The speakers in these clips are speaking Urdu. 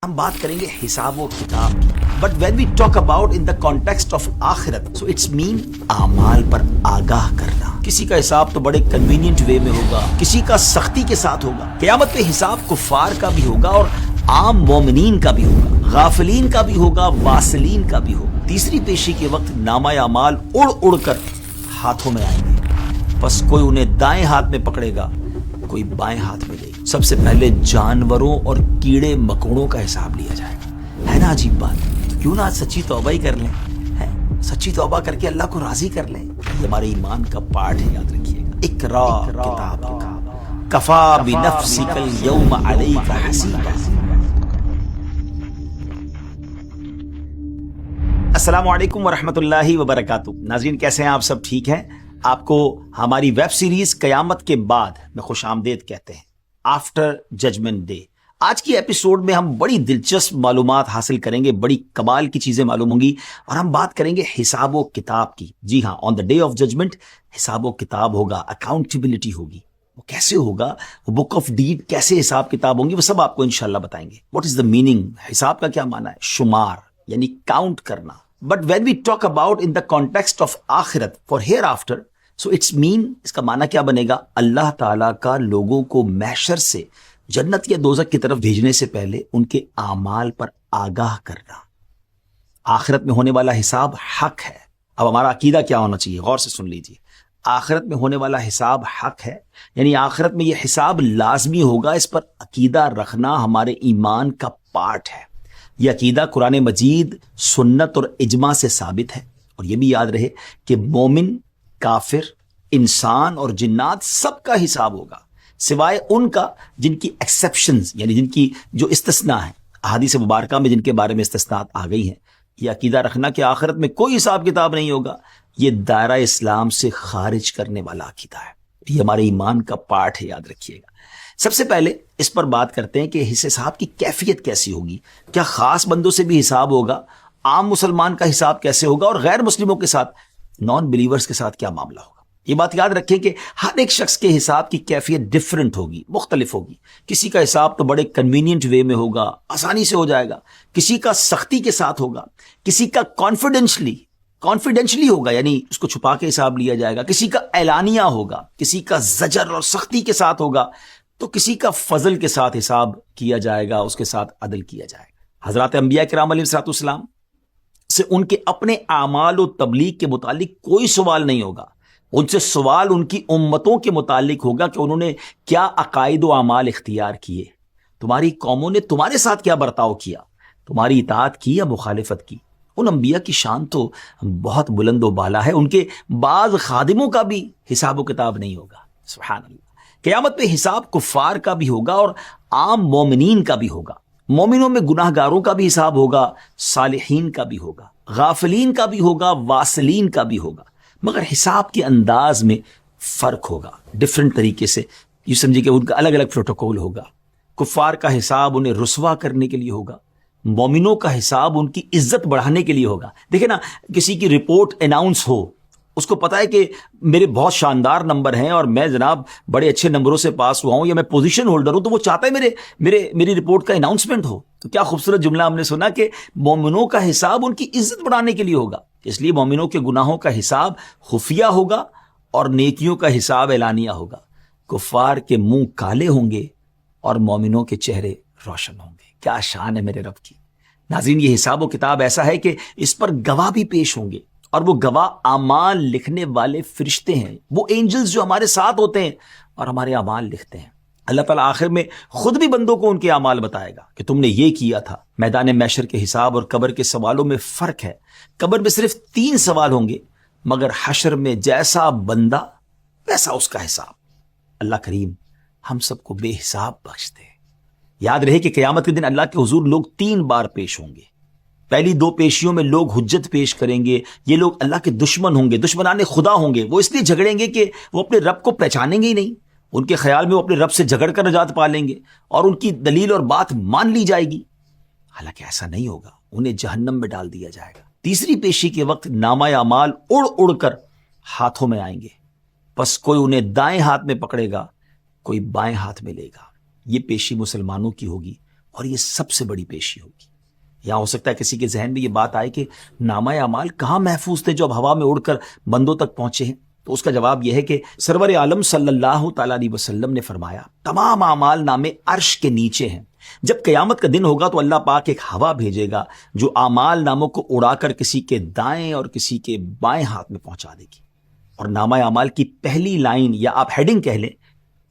ہم بات کریں گے حساب و کتاب کی. But when we talk about in the context of akhirat so it's مین اعمال پر آگاہ کرنا. کسی کا حساب تو بڑے کنوینئنٹ وے میں ہوگا, کسی کا سختی کے ساتھ ہوگا. قیامت پہ حساب کفار کا بھی ہوگا اور عام مومنین کا بھی ہوگا, غافلین کا بھی ہوگا, واصلین کا بھی ہوگا. تیسری پیشی کے وقت نامہ اعمال اڑ اڑ کر ہاتھوں میں آئیں گے. بس کوئی انہیں دائیں ہاتھ میں پکڑے گا, کوئی بائیں ہاتھ میں لے گا. سب سے پہلے جانوروں اور کیڑے مکوڑوں کا حساب لیا جائے گا. ہے نا عجیب بات؟ کیوں نہ سچی توبہ ہی کر لیں, سچی توبہ کر کے اللہ کو راضی کر لیں. یہ ہمارے ایمان کا پارٹ ہے, یاد رکھیے گا. اقرا کتابک کفا بنفسک اليوم علیک حسیبا. السلام علیکم ورحمۃ اللہ وبرکاتہ. ناظرین کیسے ہیں آپ؟ سب ٹھیک ہیں؟ آپ کو ہماری ویب سیریز قیامت کے بعد میں خوش آمدید کہتے ہیں, آفٹر ججمنٹ ڈے. آج کی ایپیسوڈ میں ہم بڑی دلچسپ معلومات حاصل کریں گے, بڑی کمال کی چیزیں معلوم ہوں گی, اور ہم بات کریں گے حساب و کتاب کی. جی ہاں, آن دا ڈے آف ججمنٹ حساب و کتاب ہوگا, اکاؤنٹیبلٹی ہوگی. وہ کیسے ہوگا, وہ بک آف ڈیڈ کیسے حساب کتاب ہوں گی, وہ سب آپ کو انشاءاللہ بتائیں گے. واٹ از دا میننگ, حساب کا کیا معنی ہے؟ شمار یعنی کاؤنٹ کرنا. But when we talk about in the context of آخرت for hereafter so it's mean, اس کا معنی کیا بنے گا؟ اللہ تعالیٰ کا لوگوں کو محشر سے جنت یا دوزخ کی طرف بھیجنے سے پہلے ان کے اعمال پر آگاہ کرنا. آخرت میں ہونے والا حساب حق ہے. اب ہمارا عقیدہ کیا ہونا چاہیے؟ غور سے سن لیجیے. آخرت میں ہونے والا حساب حق ہے, یعنی آخرت میں یہ حساب لازمی ہوگا. اس پر عقیدہ رکھنا ہمارے ایمان کا پارٹ ہے. یہ عقیدہ قرآن مجید, سنت اور اجماع سے ثابت ہے. اور یہ بھی یاد رہے کہ مومن, کافر, انسان اور جنات سب کا حساب ہوگا, سوائے ان کا جن کی ایکسیپشنز یعنی جن کی جو استثناء ہیں. احادیث مبارکہ میں جن کے بارے میں استثناءات آ گئی ہیں. یہ عقیدہ رکھنا کہ آخرت میں کوئی حساب کتاب نہیں ہوگا, یہ دائرہ اسلام سے خارج کرنے والا عقیدہ ہے. یہ ہمارے ایمان کا پارٹ ہے, یاد رکھیے گا. سب سے پہلے اس پر بات کرتے ہیں کہ حساب کی کیفیت کیسی ہوگی. کیا خاص بندوں سے بھی حساب ہوگا؟ عام مسلمان کا حساب کیسے ہوگا؟ اور غیر مسلموں کے ساتھ, نان بلیورز کے ساتھ کیا معاملہ ہوگا؟ یہ بات یاد رکھیں کہ ہر ایک شخص کے حساب کی کیفیت ڈیفرنٹ ہوگی, مختلف ہوگی. کسی کا حساب تو بڑے کنوینئنٹ وے میں ہوگا, آسانی سے ہو جائے گا. کسی کا سختی کے ساتھ ہوگا. کسی کا کانفیڈینشلی ہوگا, یعنی اس کو چھپا کے حساب لیا جائے گا. کسی کا اعلانیہ ہوگا. کسی کا زجر اور سختی کے ساتھ ہوگا. تو کسی کا فضل کے ساتھ حساب کیا جائے گا, اس کے ساتھ عدل کیا جائے گا. حضرات انبیاء کرام علیہ السلام سے ان کے اپنے اعمال و تبلیغ کے متعلق کوئی سوال نہیں ہوگا. ان سے سوال ان کی امتوں کے متعلق ہوگا کہ انہوں نے کیا عقائد و اعمال اختیار کیے, تمہاری قوموں نے تمہارے ساتھ کیا برتاؤ کیا, تمہاری اطاعت کی یا مخالفت کی. ان انبیاء کی شان تو بہت بلند و بالا ہے. ان کے بعض خادموں کا بھی حساب و کتاب نہیں ہوگا. سبحان اللہ. قیامت پہ حساب کفار کا بھی ہوگا اور عام مومنین کا بھی ہوگا. مومنوں میں گناہ گاروں کا بھی حساب ہوگا, صالحین کا بھی ہوگا, غافلین کا بھی ہوگا, واصلین کا بھی ہوگا. مگر حساب کے انداز میں فرق ہوگا, ڈفرنٹ طریقے سے. یہ سمجھے کہ ان کا الگ الگ پروٹوکول ہوگا. کفار کا حساب انہیں رسوا کرنے کے لیے ہوگا, مومنوں کا حساب ان کی عزت بڑھانے کے لیے ہوگا. دیکھیں نا, کسی کی رپورٹ اناؤنس ہو, اس کو پتا ہے کہ میرے بہت شاندار نمبر ہیں اور میں جناب بڑے اچھے نمبروں سے پاس ہوا ہوں, یا میں پوزیشن ہولڈر ہوں, تو وہ چاہتا ہے میری رپورٹ کا اناؤنسمنٹ ہو. تو کیا خوبصورت جملہ ہم نے سنا کہ مومنوں کا حساب ان کی عزت بڑھانے کے لیے ہوگا. اس لیے مومنوں کے گناہوں کا حساب خفیہ ہوگا اور نیکیوں کا حساب اعلانیہ ہوگا. کفار کے منہ کالے ہوں گے اور مومنوں کے چہرے روشن ہوں گے. کیا شان ہے میرے رب کی. ناظرین, یہ حساب و کتاب ایسا ہے کہ اس پر گواہ بھی پیش ہوں گے, اور وہ گواہ اعمال لکھنے والے فرشتے ہیں, وہ اینجلز جو ہمارے ساتھ ہوتے ہیں اور ہمارے اعمال لکھتے ہیں. اللہ تعالیٰ آخر میں خود بھی بندوں کو ان کے اعمال بتائے گا کہ تم نے یہ کیا تھا. میدان محشر کے حساب اور قبر کے سوالوں میں فرق ہے. قبر میں صرف 3 سوال ہوں گے, مگر حشر میں جیسا بندہ ویسا اس کا حساب. اللہ کریم ہم سب کو بے حساب بخش دے. یاد رہے کہ قیامت کے دن اللہ کے حضور لوگ 3 بار پیش ہوں گے. پہلی 2 پیشیوں میں لوگ حجت پیش کریں گے. یہ لوگ اللہ کے دشمن ہوں گے, دشمنان خدا ہوں گے. وہ اس لیے جھگڑیں گے کہ وہ اپنے رب کو پہچانیں گے ہی نہیں. ان کے خیال میں وہ اپنے رب سے جھگڑ کر نجات پا لیں گے اور ان کی دلیل اور بات مان لی جائے گی. حالانکہ ایسا نہیں ہوگا, انہیں جہنم میں ڈال دیا جائے گا. تیسری پیشی کے وقت نامہ اعمال اڑ اڑ کر ہاتھوں میں آئیں گے. بس کوئی انہیں دائیں ہاتھ میں پکڑے گا, کوئی بائیں ہاتھ میں لے گا. یہ پیشی مسلمانوں کی ہوگی, اور یہ سب سے بڑی پیشی ہوگی. یہاں ہو سکتا ہے کسی کے ذہن میں یہ بات آئے کہ نامہ اعمال کہاں محفوظ تھے جو اب ہوا میں اڑ کر بندوں تک پہنچے ہیں. تو اس کا جواب یہ ہے کہ سرور عالم صلی اللہ تعالیٰ علیہ وسلم نے فرمایا تمام اعمال نامے عرش کے نیچے ہیں. جب قیامت کا دن ہوگا تو اللہ پاک ایک ہوا بھیجے گا جو اعمال ناموں کو اڑا کر کسی کے دائیں اور کسی کے بائیں ہاتھ میں پہنچا دے گی. اور نامہ اعمال کی پہلی لائن یا آپ ہیڈنگ کہہ لیں,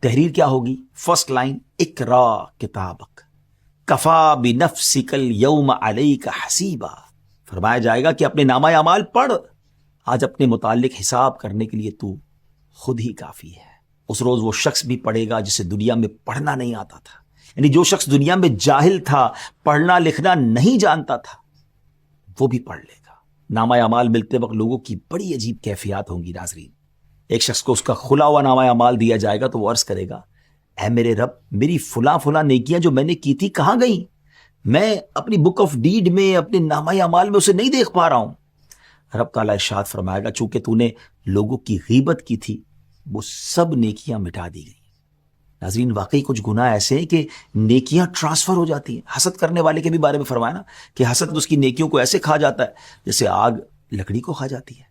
تحریر کیا ہوگی؟ فرسٹ لائن اقرا کتابک کفا بنفسک الیوم علیک حسیبا. فرمایا جائے گا کہ اپنے نامہ اعمال پڑھ, آج اپنے متعلق حساب کرنے کے لیے تو خود ہی کافی ہے. اس روز وہ شخص بھی پڑھے گا جسے دنیا میں پڑھنا نہیں آتا تھا, یعنی جو شخص دنیا میں جاہل تھا, پڑھنا لکھنا نہیں جانتا تھا, وہ بھی پڑھ لے گا. نامہ اعمال ملتے وقت لوگوں کی بڑی عجیب کیفیات ہوں گی ناظرین. ایک شخص کو اس کا کھلا ہوا نامہ اعمال دیا جائے گا تو وہ عرض کرے گا اے میرے رب, میری فلاں نیکیاں جو میں نے کی تھی کہاں گئیں؟ میں اپنی بک آف ڈیڈ میں, اپنے نامہ اعمال میں اسے نہیں دیکھ پا رہا ہوں. رب تعالیٰ ارشاد فرمائے گا چونکہ تو نے لوگوں کی غیبت کی تھی وہ سب نیکیاں مٹا دی گئی. ناظرین واقعی کچھ گناہ ایسے ہیں کہ نیکیاں ٹرانسفر ہو جاتی ہیں. حسد کرنے والے کے بھی بارے میں فرمایا نا کہ حسد اس کی نیکیوں کو ایسے کھا جاتا ہے جیسے آگ لکڑی کو کھا جاتی ہے.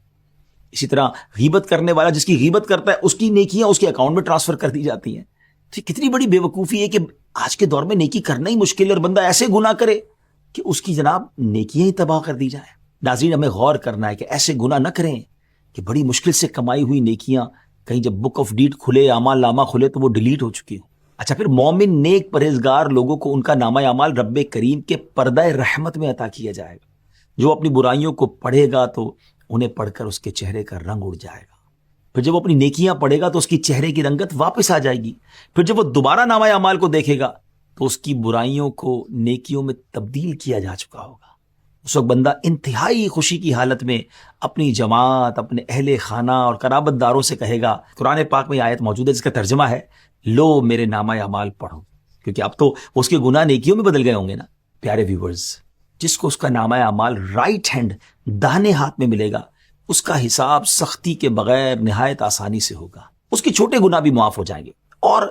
اسی طرح غیبت کرنے والا جس کی غیبت کرتا ہے اس کی نیکیاں اس کے اکاؤنٹ میں ٹرانسفر کر دی جاتی ہیں. تو کتنی بڑی بے وقوفی ہے کہ آج کے دور میں نیکی کرنا ہی مشکل ہے اور بندہ ایسے گناہ کرے کہ اس کی جناب نیکیاں ہی تباہ کر دی جائیں. ناظرین ہمیں غور کرنا ہے کہ ایسے گناہ نہ کریں کہ بڑی مشکل سے کمائی ہوئی نیکیاں کہیں جب بک آف ڈیڈ کھلے, اعمال نامہ کھلے تو وہ ڈیلیٹ ہو چکی ہوں. اچھا, پھر مومن نیک پرہیزگار لوگوں کو ان کا نامہ اعمال رب کریم کے پردہ رحمت میں عطا کیا جائے گا. جو اپنی برائیوں کو پڑھے گا تو انہیں پڑھ کر اس کے چہرے کا رنگ اڑ جائے گا. پھر جب وہ اپنی نیکیاں پڑھے گا تو اس کی چہرے کی رنگت واپس آ جائے گی. پھر جب وہ دوبارہ نامہ اعمال کو دیکھے گا تو اس کی برائیوں کو نیکیوں میں تبدیل کیا جا چکا ہوگا. اس وقت بندہ انتہائی خوشی کی حالت میں اپنی جماعت, اپنے اہل خانہ اور قرابت داروں سے کہے گا. قرآن پاک میں آیت موجود ہے جس کا ترجمہ ہے لو میرے نامہ اعمال پڑھو, کیونکہ اب تو اس کے گناہ نیکیوں میں بدل گئے ہوں گے نا. پیارے ویورز, جس کو اس کا نامہ اعمال رائٹ ہینڈ داہنے ہاتھ میں ملے گا اس کا حساب سختی کے بغیر نہایت آسانی سے ہوگا. اس کے چھوٹے گناہ بھی معاف ہو جائیں گے, اور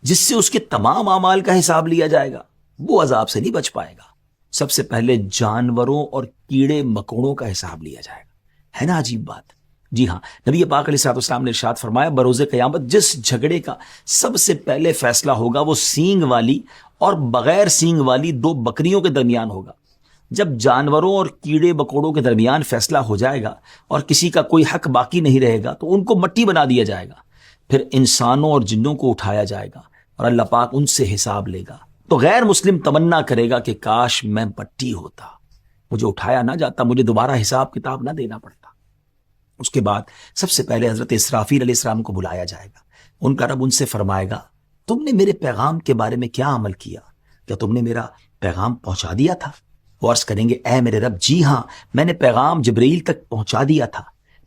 جس سے اس کے تمام اعمال کا حساب لیا جائے گا وہ عذاب سے نہیں بچ پائے گا. سب سے پہلے جانوروں اور کیڑے مکوڑوں کا حساب لیا جائے گا. ہے نا عجیب بات؟ جی ہاں, نبی پاک علیہ الصلوۃ والسلام نے ارشاد فرمایا بروز قیامت جس جھگڑے کا سب سے پہلے فیصلہ ہوگا وہ سینگ والی اور بغیر سینگ والی دو بکریوں کے درمیان ہوگا. جب جانوروں اور کیڑے مکوڑوں کے درمیان فیصلہ ہو جائے گا اور کسی کا کوئی حق باقی نہیں رہے گا تو ان کو مٹی بنا دیا جائے گا. پھر انسانوں اور جنوں کو اٹھایا جائے گا اور اللہ پاک ان سے حساب لے گا. تو غیر مسلم تمنا کرے گا کہ کاش میں مٹی ہوتا, مجھے اٹھایا نہ جاتا, مجھے دوبارہ حساب کتاب نہ دینا پڑتا. اس کے بعد سب سے پہلے حضرت اسرافیل علیہ السلام کو بلایا جائے گا. ان کا رب ان سے فرمائے گا تم نے میرے پیغام کے بارے میں کیا عمل کیا؟ کیا تم نے میرا پیغام پہنچا دیا تھا؟ وہ عرض کریں گے اے میرے رب جی ہاں, میں نے پیغام جبرائیل تک پہنچا دیا تھا.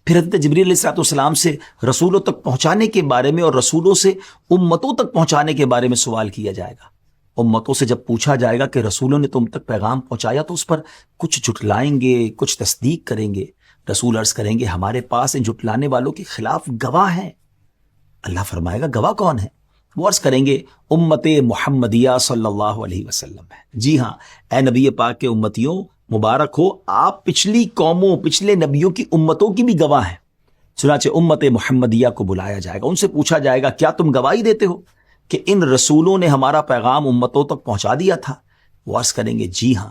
پھر حضرت جبرائیل علیہ السلام سے رسولوں تک پہنچانے کے بارے میں اور رسولوں سے امتوں تک پہنچانے کے بارے میں سوال کیا جائے گا. امتوں سے جب پوچھا جائے گا کہ رسولوں نے تم تک پیغام پہنچایا تو اس پر کچھ جھٹلائیں گے, کچھ تصدیق کریں گے. رسول عرض کریں گے ہمارے پاس ان جھٹلانے والوں کے خلاف گواہ ہیں. اللہ فرمائے گا گواہ کون ہے؟ وہ عرض کریں گے امت محمدیہ صلی اللہ علیہ وسلم ہے. جی ہاں اے نبی پاک کے امتیوں مبارک ہو, آپ پچھلی قوموں پچھلے نبیوں کی امتوں کی بھی گواہ ہیں. چنانچہ امت محمدیہ کو بلایا جائے گا, ان سے پوچھا جائے گا کیا تم گواہی دیتے ہو کہ ان رسولوں نے ہمارا پیغام امتوں تک پہنچا دیا تھا؟ وہ عرض کریں گے جی ہاں.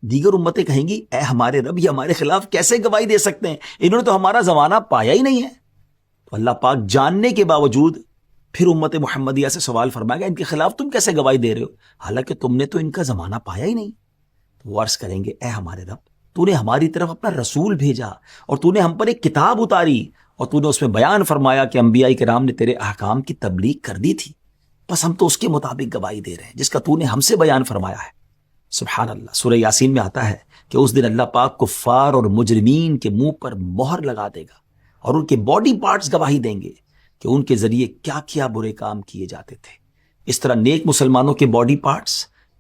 دیگر امتیں کہیں گی اے ہمارے رب یہ ہمارے خلاف کیسے گواہی دے سکتے ہیں, انہوں نے تو ہمارا زمانہ پایا ہی نہیں ہے. تو اللہ پاک جاننے کے باوجود پھر امت محمدیہ سے سوال فرمائے گا ان کے خلاف تم کیسے گواہی دے رہے ہو حالانکہ تم نے تو ان کا زمانہ پایا ہی نہیں. تو وہ عرض کریں گے اے ہمارے رب تو نے ہماری طرف اپنا رسول بھیجا اور تو نے ہم پر ایک کتاب اتاری اور تو نے اس میں بیان فرمایا کہ انبیاء کرام نے تیرے احکام کی تبلیغ کر دی تھی, بس ہم تو اس کے مطابق گواہی دے رہے ہیں جس کا تو نے ہم سے بیان فرمایا ہے. سبحان اللہ, سورہ یاسین میں آتا ہے کہ اس دن اللہ پاک کفار اور مجرمین کے منہ پر مہر لگا دے گا اور ان کے باڈی پارٹس گواہی دیں گے کہ ان کے ذریعے کیا کیا برے کام کیے جاتے تھے. اس طرح نیک مسلمانوں کے باڈی پارٹس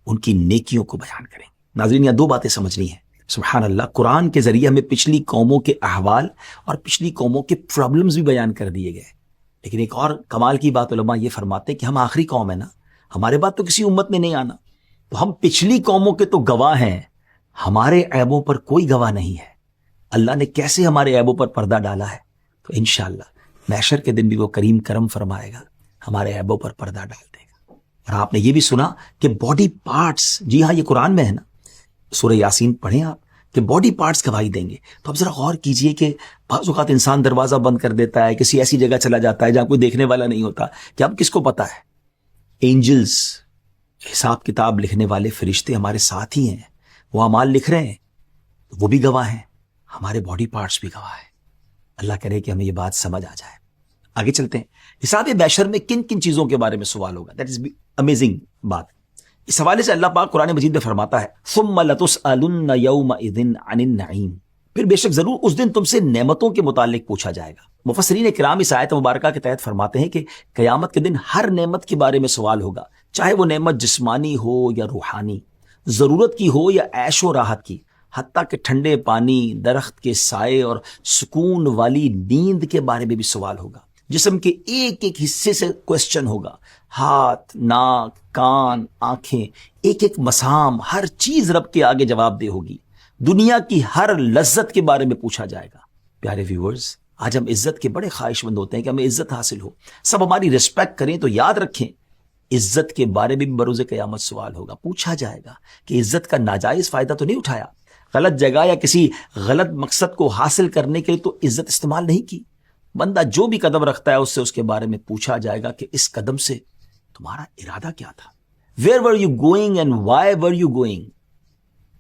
ان کی نیکیوں کو بیان کریں. ناظرین یہاں دو باتیں سمجھنی ہیں. سبحان اللہ, قرآن کے ذریعے ہمیں پچھلی قوموں کے احوال اور پچھلی قوموں کے پرابلمز بھی بیان کر دیے گئے. لیکن ایک اور کمال کی بات علماء یہ فرماتے ہیں کہ ہم آخری قوم ہے نا, ہمارے بعد تو کسی امت نے نہیں آنا. تو ہم پچھلی قوموں کے تو گواہ ہیں، ہمارے عیبوں پر کوئی گواہ نہیں ہے. اللہ نے کیسے ہمارے عیبوں پر پردہ ڈالا ہے، تو انشاءاللہ محشر کے دن بھی وہ کریم کرم فرمائے گا، ہمارے عیبوں پر پردہ ڈال دے گا. اور آپ نے یہ بھی سنا کہ باڈی پارٹس، جی ہاں یہ قرآن میں ہے نا، سورہ یاسین پڑھیں آپ، کہ باڈی پارٹس گواہی دیں گے. تو اب ذرا غور کیجئے کہ بعض اوقات انسان دروازہ بند کر دیتا ہے، کسی ایسی جگہ چلا جاتا ہے جہاں کوئی دیکھنے والا نہیں ہوتا، کہ اب کس کو پتا ہے. اینجلز، حساب کتاب لکھنے والے فرشتے ہمارے ساتھ ہی ہیں، وہ اعمال لکھ رہے ہیں، وہ بھی گواہ ہیں، ہمارے باڈی پارٹس بھی گواہ ہیں. اللہ کرے کہ ہمیں یہ بات سمجھ آ جائے. آگے چلتے ہیں. حساب محشر میں کن کن چیزوں کے بارے میں سوال ہوگا؟ دیٹ از امیزنگ بات. اس حوالے سے اللہ پاک قرآن مجید میں فرماتا ہے ثم لتسألن یومئذ عن النعیم، پھر بے شک ضرور اس دن تم سے نعمتوں کے متعلق پوچھا جائے گا. مفسرین کرام اس آیت مبارکہ کے تحت فرماتے ہیں کہ قیامت کے دن ہر نعمت کے بارے میں سوال ہوگا، چاہے وہ نعمت جسمانی ہو یا روحانی، ضرورت کی ہو یا عیش و راحت کی، حتیٰ کہ ٹھنڈے پانی، درخت کے سائے اور سکون والی نیند کے بارے میں بھی سوال ہوگا. جسم کے ایک ایک حصے سے کوسچن ہوگا، ہاتھ، ناک، کان، آنکھیں، ایک ایک مسام، ہر چیز رب کے آگے جواب دہ ہوگی. دنیا کی ہر لذت کے بارے میں پوچھا جائے گا. پیارے ویورز، آج ہم عزت کے بڑے خواہش مند ہوتے ہیں کہ ہمیں عزت حاصل ہو، سب ہماری ریسپیکٹ کریں، تو یاد رکھیں عزت کے بارے میں بھی بروز قیامت سوال ہوگا. پوچھا جائے گا کہ عزت کا ناجائز فائدہ تو نہیں اٹھایا، غلط جگہ یا کسی غلط مقصد کو حاصل کرنے کے لیے تو عزت استعمال نہیں کی. بندہ جو بھی قدم رکھتا ہے اس سے اس کے بارے میں پوچھا جائے گا کہ اس قدم سے تمہارا ارادہ کیا تھا. Where were you going and why were you going.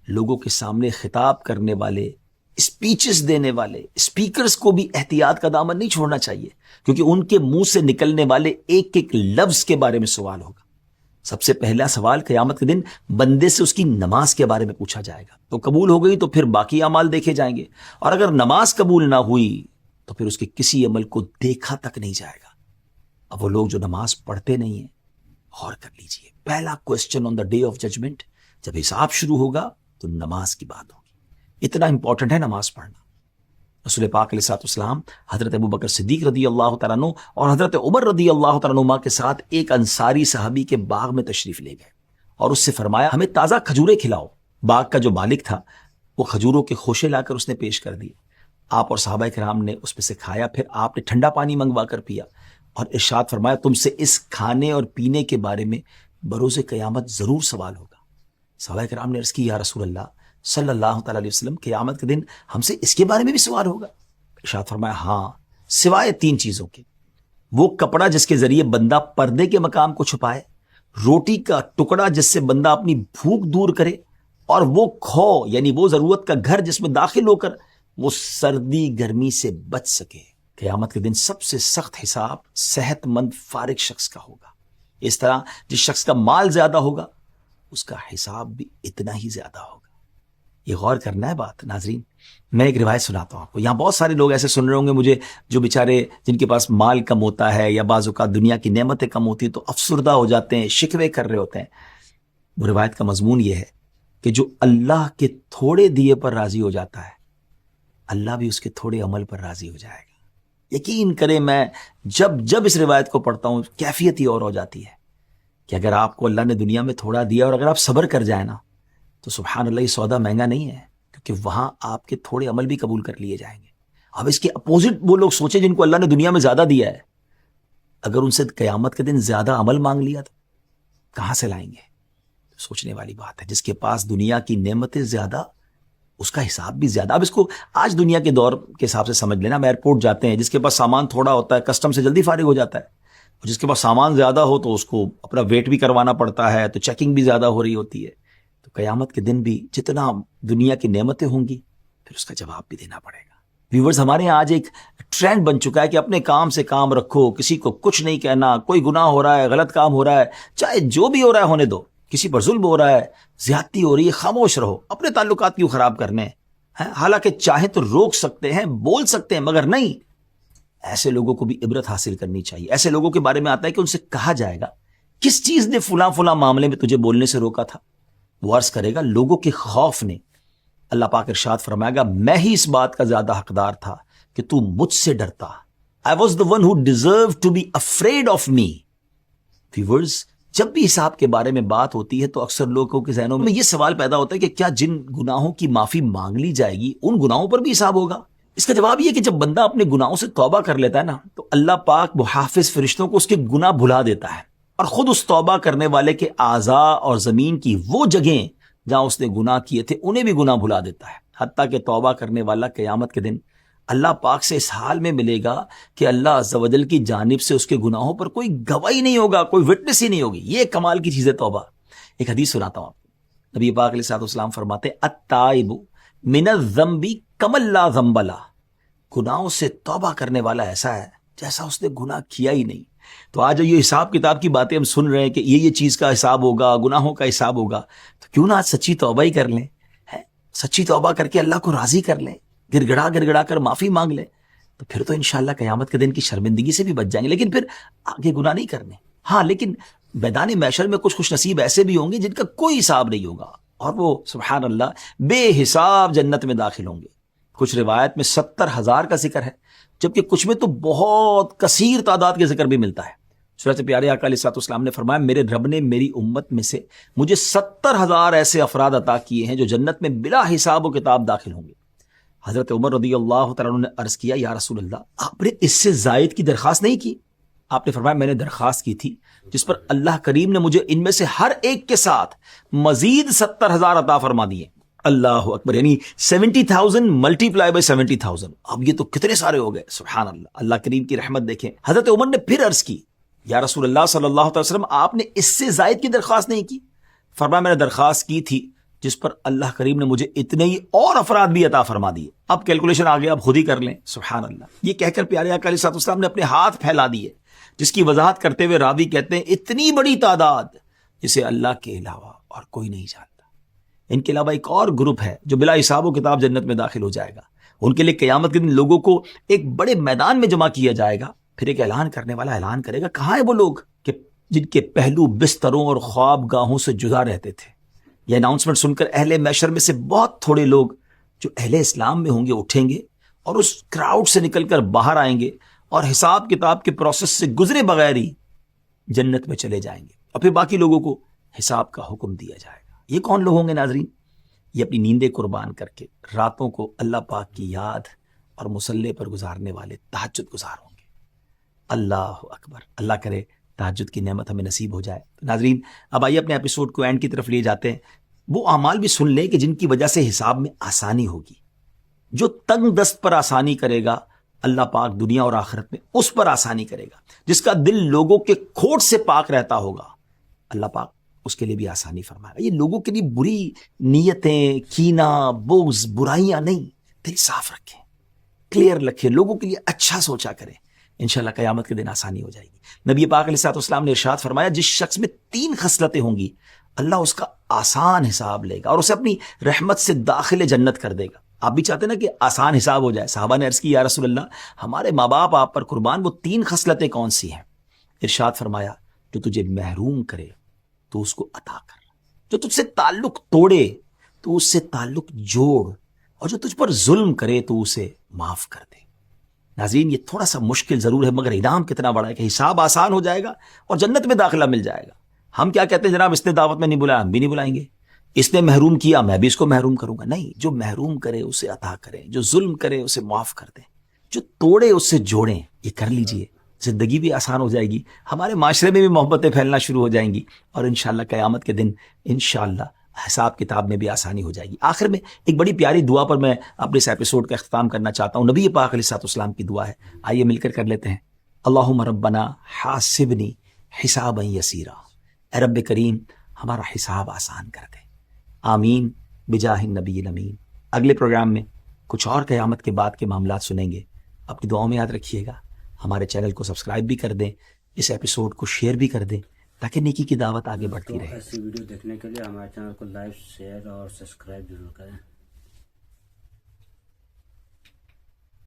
لوگوں کے سامنے خطاب کرنے والے، اسپیچز دینے والے اسپیکرز کو بھی احتیاط کا دامن نہیں چھوڑنا چاہیے، کیونکہ ان کے منہ سے نکلنے والے ایک ایک لفظ کے بارے میں سوال ہوگا. سب سے پہلا سوال قیامت کے دن بندے سے اس کی نماز کے بارے میں پوچھا جائے گا. تو قبول ہو گئی تو پھر باقی اعمال دیکھے جائیں گے، اور اگر نماز قبول نہ ہوئی تو پھر اس کے کسی عمل کو دیکھا تک نہیں جائے گا. اب وہ لوگ جو نماز پڑھتے نہیں ہیں، غور کر لیجئے، پہلا question on the day of judgement, جب حساب شروع ہوگا تو نماز کی بات ہوگی. اتنا امپورٹنٹ ہے نماز پڑھنا. رسول پاک علیہ السلام حضرت ابوبکر صدیق رضی اللہ تعالیٰ عنہ اور حضرت عمر رضی اللہ تعالیٰ عنہ کے ساتھ ایک انصاری صحابی کے باغ میں تشریف لے گئے اور اس سے فرمایا ہمیں تازہ کھجوریں کھلاؤ. باغ کا جو مالک تھا وہ کھجوروں کے خوشے لا کر اس نے پیش کر دیے. آپ اور صحابہ کرام نے اس میں سے کھایا، پھر آپ نے ٹھنڈا پانی منگوا کر پیا اور ارشاد فرمایا تم سے اس کھانے اور پینے کے بارے میں بروز قیامت ضرور سوال ہوگا. صحابہ کرام نے عرض کی یا رسول اللہ صلی اللہ تعالیٰ علیہ وسلم، قیامت کے دن ہم سے اس کے بارے میں بھی سوال ہوگا؟ ارشاد فرمایا ہاں، سوائے 3 چیزوں کے. وہ کپڑا جس کے ذریعے بندہ پردے کے مقام کو چھپائے، روٹی کا ٹکڑا جس سے بندہ اپنی بھوک دور کرے، اور وہ کھو یعنی وہ ضرورت کا گھر جس میں داخل ہو کر وہ سردی گرمی سے بچ سکے. قیامت کے دن سب سے سخت حساب صحت مند فارغ شخص کا ہوگا. اس طرح جس شخص کا مال زیادہ ہوگا اس کا حساب بھی اتنا ہی زیادہ ہوگا. یہ غور کرنا ہے بات. ناظرین، میں ایک روایت سناتا ہوں آپ کو. یہاں بہت سارے لوگ ایسے سن رہے ہوں گے مجھے، جو بیچارے جن کے پاس مال کم ہوتا ہے یا بعض اوقات دنیا کی نعمتیں کم ہوتی ہیں تو افسردہ ہو جاتے ہیں، شکوے کر رہے ہوتے ہیں. وہ روایت کا مضمون یہ ہے کہ جو اللہ کے تھوڑے دیے پر راضی ہو جاتا ہے، اللہ بھی اس کے تھوڑے عمل پر راضی ہو جائے گا. یقین کریں میں جب اس روایت کو پڑھتا ہوں کیفیت ہی اور ہو جاتی ہے کہ اگر آپ کو اللہ نے دنیا میں تھوڑا دیا اور اگر آپ صبر کر جائیں نا تو سبحان اللہ یہ سودا مہنگا نہیں ہے، کیونکہ وہاں آپ کے تھوڑے عمل بھی قبول کر لیے جائیں گے. اب اس کے اپوزٹ وہ لوگ سوچیں جن کو اللہ نے دنیا میں زیادہ دیا ہے، اگر ان سے قیامت کے دن زیادہ عمل مانگ لیا تو کہاں سے لائیں گے؟ سوچنے والی بات ہے. جس کے پاس دنیا کی نعمتیں زیادہ اس کا حساب بھی زیادہ. اب اس کو آج دنیا کے دور کے حساب سے سمجھ لینا. ہم ایئرپورٹ جاتے ہیں، جس کے پاس سامان تھوڑا ہوتا ہے کسٹم سے جلدی فارغ ہو جاتا ہے، اور جس کے پاس سامان زیادہ ہو تو اس کو اپنا ویٹ بھی کروانا پڑتا ہے، تو چیکنگ بھی زیادہ ہو رہی ہوتی ہے. تو قیامت کے دن بھی جتنا دنیا کی نعمتیں ہوں گی پھر اس کا جواب بھی دینا پڑے گا. ویورز، ہمارے یہاں آج ایک ٹرینڈ بن چکا ہے کہ اپنے کام سے کام رکھو، کسی کو کچھ نہیں کہنا. کوئی گناہ ہو رہا ہے، غلط کام ہو رہا ہے، چاہے جو بھی ہو رہا ہے ہونے دو. کسی پر ظلم ہو رہا ہے، زیادتی ہو رہی ہے، خاموش رہو. اپنے تعلقات کیوں خراب کرنے ہیں؟ حالانکہ چاہے تو روک سکتے ہیں، بول سکتے ہیں، مگر نہیں. ایسے لوگوں کو بھی عبرت حاصل کرنی چاہیے. ایسے لوگوں کے بارے میں آتا ہے کہ ان سے کہا جائے گا کس چیز نے فلاں معاملے میں تجھے بولنے سے روکا تھا. وہ عرض کرے گا لوگوں کے خوف نے. اللہ پاک ارشاد فرمائے گا میں ہی اس بات کا زیادہ حقدار تھا کہ تو مجھ سے ڈرتا. I was the one who deserved to be afraid of me. Viewers, جب بھی حساب کے بارے میں بات ہوتی ہے تو اکثر لوگوں کے ذہنوں میں یہ سوال پیدا ہوتا ہے کہ کیا جن گناہوں کی معافی مانگ لی جائے گی ان گناہوں پر بھی حساب ہوگا؟ اس کا جواب یہ کہ جب بندہ اپنے گناہوں سے توبہ کر لیتا ہے نا تو اللہ پاک محافظ فرشتوں کو اس کے گناہ بھلا دیتا ہے اور خود اس توبہ کرنے والے کے اعضاء اور زمین کی وہ جگہیں جہاں اس نے گناہ کیے تھے انہیں بھی گناہ بھلا دیتا ہے، حتیٰ کہ توبہ کرنے والا قیامت کے دن اللہ پاک سے اس حال میں ملے گا کہ اللہ عز و جل کی جانب سے اس کے گناہوں پر کوئی گواہی نہیں ہوگا، کوئی وٹنس ہی نہیں ہوگی۔ یہ کمال کی چیز ہے توبہ۔ ایک حدیث سناتا ہوں آپ کو، نبی پاک علیہ الصلوۃ والسلام فرماتے ہیں التائب من الذنب کمن لا ذنب لہ، گناہوں سے توبہ کرنے والا ایسا ہے جیسا اس نے گناہ کیا ہی نہیں۔ تو آج یہ حساب کتاب کی باتیں ہم سن رہے ہیں کہ یہ چیز کا حساب ہوگا، گناہوں کا حساب ہوگا، تو کیوں نہ آج سچی توبہ ہی کر لیں، سچی توبہ کر کے اللہ کو راضی کر لیں، گڑ گڑا کر معافی مانگ لیں، تو پھر تو انشاءاللہ قیامت کے دن کی شرمندگی سے بھی بچ جائیں گے۔ لیکن پھر آگے گناہ نہیں کرنے، ہاں لیکن میدان محشر میں کچھ خوش نصیب ایسے بھی ہوں گے جن کا کوئی حساب نہیں ہوگا اور وہ سبحان اللہ بے حساب جنت میں داخل ہوں گے۔ کچھ روایت میں 70,000 کا ذکر ہے، جبکہ کچھ میں تو بہت کثیر تعداد کے ذکر بھی ملتا ہے۔ سورۃ پیارے آقا علیہ الصلوۃ والسلام نے فرمایا میرے رب نے میری امت میں سے مجھے 70,000 ایسے افراد عطا کیے ہیں جو جنت میں بلا حساب و کتاب داخل ہوں گے۔ حضرت عمر رضی اللہ تعالیٰ عنہ نے عرض کیا یا رسول اللہ آپ نے اس سے زائد کی درخواست نہیں کی؟ آپ نے فرمایا میں نے درخواست کی تھی جس پر اللہ کریم نے مجھے ان میں سے ہر ایک کے ساتھ مزید 70,000 عطا فرما دیے۔ اللہ اکبر، یعنی 70,000 ملٹیپلائی بائی 70,000، اب یہ تو کتنے سارے ہو گئے، سبحان اللہ۔ اللہ کریم کی رحمت دیکھیں، حضرت عمر نے پھر عرض کی یا رسول اللہ صلی اللہ علیہ وسلم آپ نے اس سے زائد کی درخواست نہیں کی؟ فرمایا میں نے درخواست کی تھی جس پر اللہ کریم نے مجھے اتنے ہی اور افراد بھی عطا فرما دیے۔ اب کیلکولیشن آ گیا، اب خود ہی کر لیں، سبحان اللہ۔ یہ کہہ کر پیارے آقا علیہ الصلوۃ والسلام نے اپنے ہاتھ پھیلا دیے، جس کی وضاحت کرتے ہوئے راوی کہتے ہیں اتنی بڑی تعداد جسے اللہ کے علاوہ اور کوئی نہیں جانتا۔ ان کے علاوہ ایک اور گروپ ہے جو بلا حساب و کتاب جنت میں داخل ہو جائے گا۔ ان کے لیے قیامت کے دن لوگوں کو ایک بڑے میدان میں جمع کیا جائے گا، پھر ایک اعلان کرنے والا اعلان کرے گا کہاں ہیں وہ لوگ کہ جن کے پہلو بستروں اور خواب گاہوں سے جدا رہتے تھے۔ یہ اناؤنسمنٹ سن کر اہل محشر میں سے بہت تھوڑے لوگ جو اہل اسلام میں ہوں گے اٹھیں گے اور اس کراؤڈ سے نکل کر باہر آئیں گے اور حساب کتاب کے پروسیس سے گزرے بغیر ہی جنت میں چلے جائیں گے، اور پھر باقی لوگوں کو حساب کا حکم دیا جائے گا۔ یہ کون لوگ ہوں گے ناظرین؟ یہ اپنی نیندیں قربان کر کے راتوں کو اللہ پاک کی یاد اور مصلی پر گزارنے والے تہجد گزار ہوں گے۔ اللہ اکبر، اللہ کرے تہجد کی نعمت ہمیں نصیب ہو جائے۔ ناظرین اب آئیے اپنے ایپیسوڈ کو اینڈ کی طرف لیے جاتے ہیں۔ وہ اعمال بھی سن لیں کہ جن کی وجہ سے حساب میں آسانی ہوگی۔ جو تنگ دست پر آسانی کرے گا اللہ پاک دنیا اور آخرت میں اس پر آسانی کرے گا۔ جس کا دل لوگوں کے کھوٹ سے پاک رہتا ہوگا اللہ پاک اس کے لیے بھی آسانی فرمائے گا۔ یہ لوگوں کے لیے بری نیتیں، کینہ، بغض، برائیاں نہیں، دل صاف رکھیں، کلیئر رکھیں، لوگوں کے لیے اچھا سوچا کریں، انشاءاللہ قیامت کے دن آسانی ہو جائے گی۔ نبی پاک علیہ الصلوۃ والسلام نے ارشاد فرمایا جس شخص میں 3 خصلتیں ہوں گی اللہ اس کا آسان حساب لے گا اور اسے اپنی رحمت سے داخل جنت کر دے گا۔ آپ بھی چاہتے ہیں نا کہ آسان حساب ہو جائے؟ صحابہ نے عرض کی یا رسول اللہ ہمارے ماں باپ آپ پر قربان، وہ 3 خصلتیں کون سی ہیں؟ ارشاد فرمایا جو تجھے محروم کرے تو اس کو عطا کر، جو تجھ سے تعلق توڑے تو اس سے تعلق جوڑ، اور جو تجھ پر ظلم کرے تو اسے معاف کر دے۔ ناظرین یہ تھوڑا سا مشکل ضرور ہے مگر انعام کتنا بڑا ہے کہ حساب آسان ہو جائے گا اور جنت میں داخلہ مل جائے گا۔ ہم کیا کہتے ہیں جناب اس نے دعوت میں نہیں بلایا، ہم بھی نہیں بلائیں گے، اس نے محروم کیا میں بھی اس کو محروم کروں گا، نہیں، جو محروم کرے اسے عطا کریں، جو ظلم کرے اسے معاف کر دیں، جو توڑے اس سے جوڑیں۔ یہ کر لیجئے، زندگی بھی آسان ہو جائے گی، ہمارے معاشرے میں بھی محبتیں پھیلنا شروع ہو جائیں گی، اور انشاءاللہ قیامت کے دن انشاءاللہ حساب کتاب میں بھی آسانی ہو جائے گی۔ آخر میں ایک بڑی پیاری دعا پر میں اپنے اس ایپیسوڈ کا اختتام کرنا چاہتا ہوں۔ نبی پاک علیہ الصلوۃ والسلام کی دعا ہے، آئیے مل کر للیتے ہیں۔ اللہم ربنا حاسبنی حسابا یسیرا، اے رب کریم ہمارا حساب آسان کر دے، آمین بجاہ النبی الامین۔ اگلے پروگرام میں کچھ اور قیامت کے بعد کے معاملات سنیں گے، اپنی دعاؤں میں یاد رکھیے گا، ہمارے چینل کو سبسکرائب بھی کر دیں، اس ایپیسوڈ کو شیئر بھی کر دیں تاکہ نیکی کی دعوت آگے بڑھتی رہے۔ ایسی ویڈیو دیکھنے کے لیے ہمارے چینل کو لائک، شیئر اور سبسکرائب ضرور کریں۔